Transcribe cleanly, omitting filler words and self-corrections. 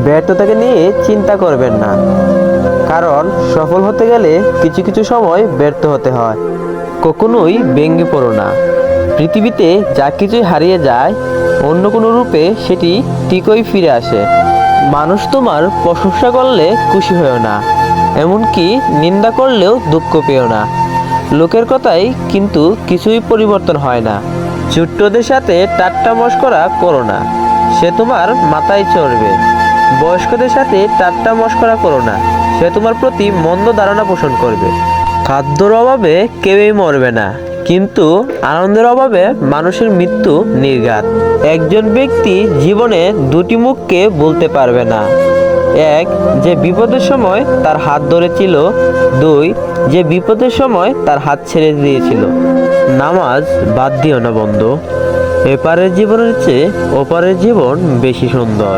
ব্যর্থতাকে নিয়ে চিন্তা করবেন না, কারণ সফল হতে গেলে কিছু কিছু সময় ব্যর্থ হতে হয়। কখনোই ভেঙে পড়ো না। পৃথিবীতে যা কিছুই হারিয়ে যায়, অন্য কোনো রূপে সেটি ঠিকই ফিরে আসে। মানুষ তোমার প্রশংসা করলে খুশি হয়েও না, এমনকি নিন্দা করলেও দুঃখ পেও না। লোকের কথাই কিন্তু কিছুই পরিবর্তন হয় না। ছোট্টদের সাথে ঠাট্টা মশকরা করো না, সে তোমার মাথায় চড়বে। বয়স্কদের সাথে ঠাট্টা মশকরা করো না, সে তোমার প্রতি মন্দ ধারণা পোষণ করবে। খাদ্যর অভাবে কেউই মরবে না, কিন্তু আনন্দের অভাবে মানুষের মৃত্যু নির্ঘাত। একজন ব্যক্তি জীবনে দুটি মুখকে বলতে পারবে না। এক, যে বিপদের সময় তার হাত ধরেছিল। দুই, যে বিপদের সময় তার হাত ছেড়ে দিয়েছিল। নামাজ বাদ দিও না বন্ধু। এপারের জীবনের চেয়ে ওপারের জীবন বেশি সুন্দর।